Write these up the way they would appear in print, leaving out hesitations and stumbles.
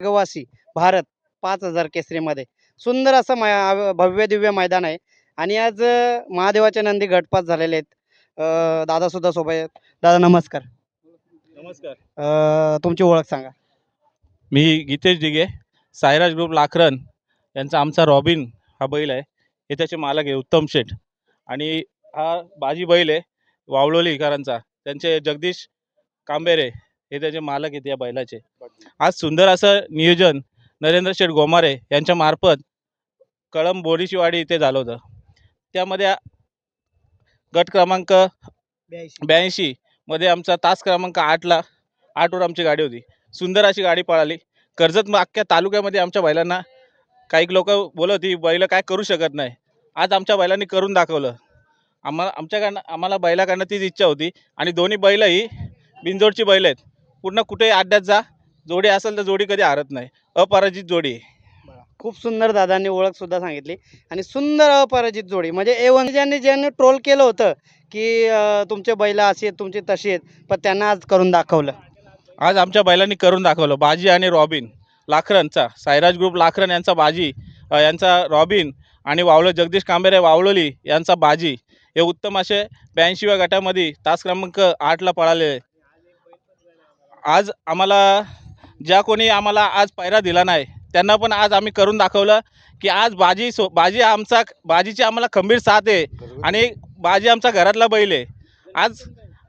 गवासी भारत 5000 केसरीमध्ये सुंदर असं भव्य दिव्य मैदान आहे. आणि आज महादेवाचे नंदी गटपास झालेले आहेत. दादा सुद्धा सोबत आहेत. दादा नमस्कार. नमस्कार. तुमची ओळख सांगा. मी गीतेश दिघे, साईराज ग्रुप लाखरण यांचा आमचा रॉबिन हा बैल आहे. हे त्याचे मालक आहे उत्तम शेठ. आणि हा बाजी बैल आहे वावळोलीकरांचा, त्यांचे जगदीश कांबेरे हे त्याचे मालक आहेत या बैलाचे. आज सुंदर असं नियोजन नरेंद्र शेठ गोमारे यांच्या मार्फत कळंब बोरीचीवाडी इथे झालं होतं. त्यामध्ये गट क्रमांक 82 मध्ये आमचा तास क्रमांक 8वर आमची गाडी होती. सुंदर अशी गाडी पळाली. कर्जत अख्ख्या तालुक्यामध्ये आमच्या बैलांना काही लोक बोलत होती बैल काय करू शकत नाही. आज आमच्या बैलांनी करून दाखवलं. आम्हाला बैलाकडनं तीच इच्छा होती. आणि दोन्ही बैलही बिनजोडची बैल आहेत. पूर्ण कुठेही अड्ड्यात जा, जोडी असेल तर जोडी कधी हारत नाही. अपराजित जोडी. खूप सुंदर दादांनी ओळख सुद्धा सांगितली. आणि सुंदर अपराजित जोडी म्हणजे A1 ज्यांनी ट्रोल केलं होतं की तुमचे बैल अशी आहेत तुमची तशी आहेत, पण त्यांना आज करून दाखवलं. आज आमच्या बैलांनी करून दाखवलं. बाजी आणि रॉबिन लाखरणचा, साईराज ग्रुप लाखरण यांचा बाजी, यांचा रॉबिन आणि जगदीश कांबेरे वावळोली यांचा बाजी हे उत्तम असे 82व्या गटामध्ये तास क्रमांक 8ला पळाले. आज आम्हाला ज्या कोणी आम्हाला आज पायरा दिला नाही त्यांना पण आज आम्ही करून दाखवलं की आज बाजीची आम्हाला खंबीर साथ आहे. आणि बाजी आमचा घरातला बैल आहे.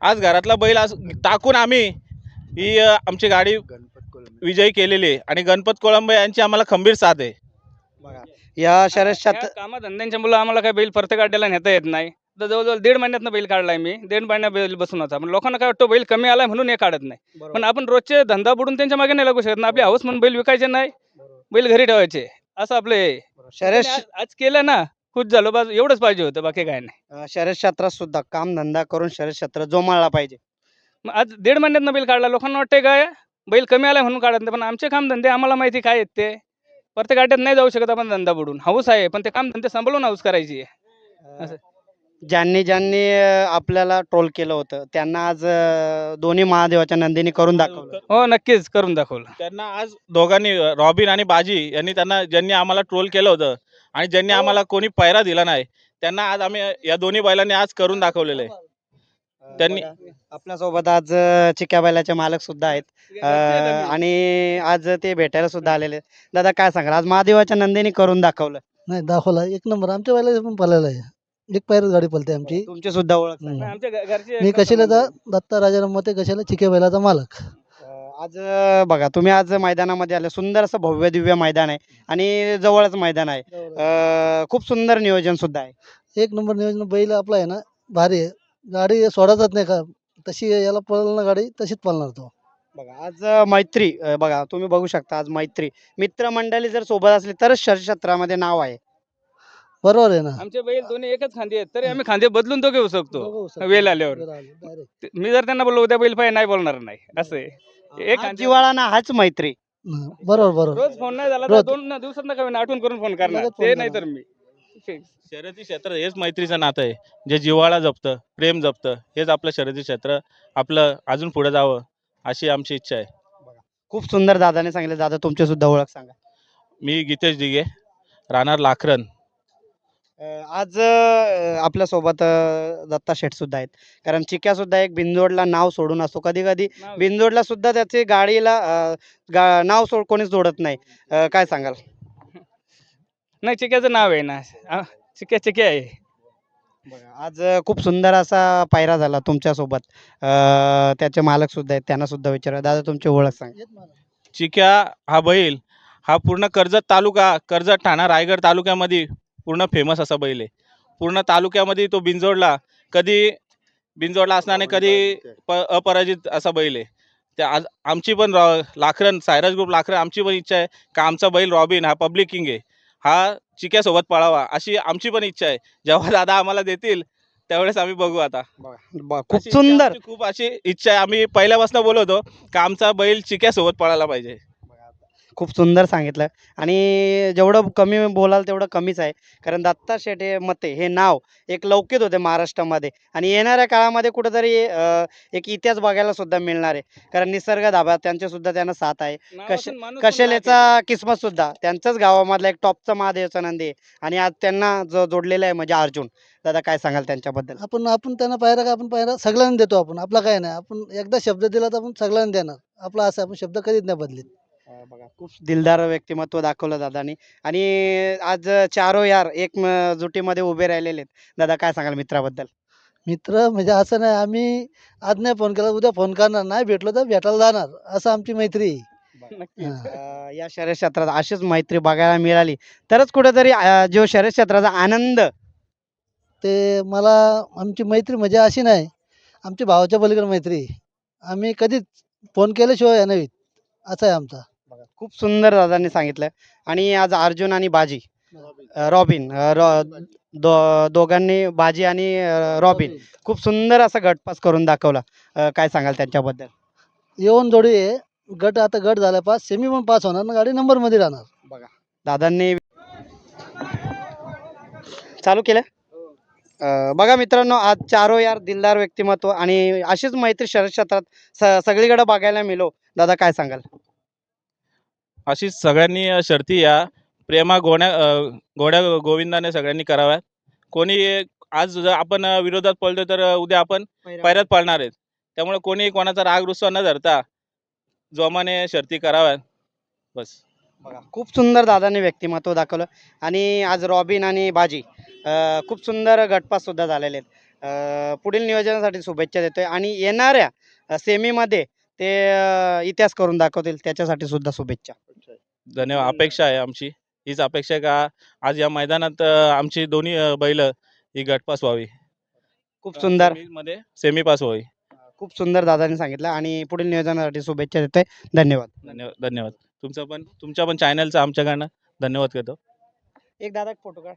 आज घरातला बैल टाकून आम्ही ही आमची गाडी विजयी केलेली आहे. आणि गणपत कोळंबे यांची आम्हाला खंबीर साथ आहे. बघा या शर्यत कामधंद्यांच्या मुलं आम्हाला काही बैल प्रत्येक अड्ड्याला नेता येत नाही. तर जवळजवळ 1.5 महिन्यातनं बैल काढलाय मी. 1.5 महिन्यात बैल बसून होता. पण लोकांना काय वाटतं बैल कमी आलाय म्हणून हे काढत नाही. पण आपण रोजचे धंदा बुडून त्यांच्या मागे नाही लागू शकत ना. आपली हौस म्हणून बैल विकायचे नाही, बैल घरी ठेवायचे, असं आपलं हे. शर्यत आज केलं ना, खुश झालो बस, एवढंच पाहिजे होतं, बाकी काय नाही. शर्यत क्षेत्रात सुद्धा काम धंदा करून शर्यत क्षेत्र जोमाळला पाहिजे. मग आज 1.5 महिन्यातनं बैल काढला. लोकांना वाटतंय काय बैल कमी आलाय म्हणून काढत नाही. पण आमचे कामधंदे आम्हाला माहिती काय आहेत ते. प्रत्येक अड्ड्यात नाही जाऊ शकत आपण धंदा बुडून. हौस आहे पण ते कामधंदे सांभाळून हौस करायची आहे. असं. ज्यांनी आपल्याला ट्रोल केलं होतं त्यांना आज दोन्ही महादेवाच्या नंदीने करून दाखवलं. हो नक्कीच करून दाखवलं. त्यांना आज दोघांनी रॉबिन आणि बाजी यांनी ज्यांनी आम्हाला ट्रोल केलं होतं आणि ज्यांनी आम्हाला कोणी पायरा दिला नाही त्यांना आज आम्ही या दोन्ही बैलांनी आज करून दाखवलेलं आहे. त्यांनी आपल्यासोबत आज चिक्या बैलाचे मालक सुद्धा आहेत. आणि आज ते भेटायला सुद्धा आलेले आहेत. दादा काय सांगाल आज महादेवाच्या नंदीने करून दाखवलं. नाही दाखवला एक नंबर. आमच्या बैला पण पळायला आहे. एक पायरच गाडी पळते आमची. तुमची सुद्धा ओळख सांगा. आमच्या घरचे मी कशाला दत्ता राजाराम मते कशाला चिके बैलाचा मालक. आज बघा तुम्ही आज मैदानामध्ये आले. सुंदर असं भव्य दिव्य मैदान आहे आणि जवळच मैदान आहे. खूप सुंदर नियोजन सुद्धा आहे. एक नंबर नियोजन. बैल आपला आहे ना भारी आहे. गाडी सोडायच नाही का, तशी याला पळणार गाडी तशीच पळणार तो. बघा आज मैत्री बघा तुम्ही बघू शकता आज मैत्री मित्रमंडळी जर सोबत असली तरच शर्यत क्षेत्रामध्ये नाव आहे. बरोबर आहे ना. आमचे बैल दोन्ही एकच खांदे आहेत तरी आम्ही खांदे बदलून तो घेऊ शकतो वेळ आल्यावर. मी जर त्यांना बोललो उद्या बैल पाहिजे नाही बोलणार नाही. असं आहे. एक हाच खांदे- जिव्हाळा ना हाच मैत्री. बरोबर बरोबर. रोज फोन नाही झाला तर रोज. 2 दिवसांना कमी आठवण करून फोन करणार. लगेच फोन ते करणार. नाही तर मी शर्यती क्षेत्र हेच मैत्रीचं नातं आहे. जे जिव्हाळा जपतं, प्रेम जपतं, हेच आपलं शर्यती क्षेत्र आपलं अजून पुढे जावं अशी आमची इच्छा आहे. खूप सुंदर दादाने सांगितलं. दादा तुमची सुद्धा ओळख सांगा. मी गीतेश दिघे, राहणार लाखरण. आज आपल्यासोबत दत्ता शेठ सुद्धा आहेत. कारण चिक्या सुद्धा एक बिनजोडला नाव सोडून असतो. कधी कधी नाव- बिनजोडला सुद्धा त्याची गाडीला नाव कोणीच जोडत नाही. काय सांगाल. नाही चिक्याचं नाव आहे ना. चिक्या आहे. आज खूप सुंदर असा पायरा झाला तुमच्यासोबत. त्याचे मालक सुद्धा आहेत त्यांना सुद्धा विचारा. दादा तुमची ओळख सांगा. चिक्या हा बैल हा पूर्ण कर्जत तालुका, कर्जत, ठाणा, रायगड तालुक्यामध्ये पूर्ण फेमस असा बैल आहे. पूर्ण तालुक्यामध्ये तो बिनजोडला असणारे कधी अपराजित असा बैल आहे. त्या आज आमची पण लाखरण, सायराज ग्रुप लाखरण आमची पण इच्छा आहे का आमचा बैल रॉबिन हा पब्लिक किंग आहे, हा चिक्यासोबत पळावा अशी आमची पण इच्छा आहे. जेव्हा दादा आम्हाला देतील त्यावेळेस आम्ही बघू. आता खूप अशी सुंदर. आमची खूप अशी इच्छा आहे. आम्ही पहिल्यापासून बोलवतो का आमचा बैल चिक्यासोबत पळायला पाहिजे. खूप सुंदर सांगितलं आणि जेवढं कमी बोलाल तेवढं कमीच आहे. कारण दत्ता शेटे मते हे नाव एक लौकिक होते महाराष्ट्रामध्ये आणि येणाऱ्या काळामध्ये कुठेतरी एक इतिहास बघायला सुद्धा मिळणार आहे. कारण निसर्ग धाबा त्यांचेसुद्धा त्यांना साथ आहे. नावातून माणूस पण कशेलेचा किस्मतसुद्धा त्यांच्याच गावामधला एक टॉपचा महादेवचा नंदी आहे आणि आज त्यांना जो जोडलेला आहे म्हणजे अर्जुन. दादा काय सांगाल त्यांच्याबद्दल? आपण आपण त्यांना पायरा का आपण पायरा सगळ्यांना देतो आपण. आपला काय नाही. आपण एकदा शब्द दिला तर आपण सगळ्यांना देणार. आपला असं आपण शब्द कधीच नाही बदलीत. बघा खूप दिलदार व्यक्तिमत्व दाखवलं दादानी आणि आज चारो यार एक जुटीमध्ये उभे राहिलेले आहेत. दादा काय सांगाल मित्राबद्दल? मित्र म्हणजे असं नाही आम्ही आज नाही फोन केला उद्या फोन करणार. नाही भेटलो तर भेटायला जाणार. असं आमची मैत्री आहे. नक्कीच. हां. या शर्यत क्षेत्रात अशीच मैत्री बघायला मिळाली तरच कुठेतरी जो शर्यत क्षेत्राचा आनंद ते मला आमची मैत्री म्हणजे अशी नाही. आमच्या भावाच्या पलीकडे मैत्री आहे. आम्ही कधीच फोन केल्याशिवाय हे नाही. असं आहे आमचा. खूप सुंदर दादांनी सांगितलं आणि आज अर्जुन आणि बाजी रॉबिन दोघांनी बाजी आणि रॉबिन खूप सुंदर असा गटपास करून दाखवला. काय सांगाल त्यांच्याबद्दल? येऊन जोडी आहे. गट आता गट झाला पास. सेमी पण पास होणार ना गाडी नंबरमध्ये राहणार. दादांनी चालू केलं. बघा मित्रांनो आज चारो यार दिलदार व्यक्तिमत्व आणि अशीच मैत्री शर्यत क्षेत्रात सगळीकडे बघायला मिळो. दादा काय सांगाल? अशीच सगळ्यांनी शर्ती या घोड्या गोविंदाने सगळ्यांनी कराव्यात. कोणी आज जर आपण विरोधात पळतोय तर उद्या आपण पैऱ्यात पळणार आहेत. त्यामुळे कोणी कोणाचा राग रुसवा न धरता जोमाने शर्ती कराव्यात बस. बघा खूप सुंदर दादांनी व्यक्तिमत्व दाखवलं आणि आज रॉबिन आणि बाजी खूप सुंदर गटपास सुद्धा झालेले आहेत. पुढील नियोजनासाठी शुभेच्छा देतोय आणि येणाऱ्या सेमीमध्ये ते इतिहास करून दाखवतील त्याच्यासाठी सुद्धा शुभेच्छा. धन्यवाद. अपेक्षा आहे आमची हीच अपेक्षा आहे का आज या मैदानात आमची दोन्ही बैल ही गटपास व्हावी. खूप सुंदर मध्ये सेमी पास व्हावी. खूप सुंदर दादांनी सांगितलं आणि पुढील नियोजनासाठी शुभेच्छा देतोय. धन्यवाद. धन्यवाद तुमच्या पण चॅनलचा आमच्याकडनं धन्यवाद करतो. एक दादा फोटो काढ.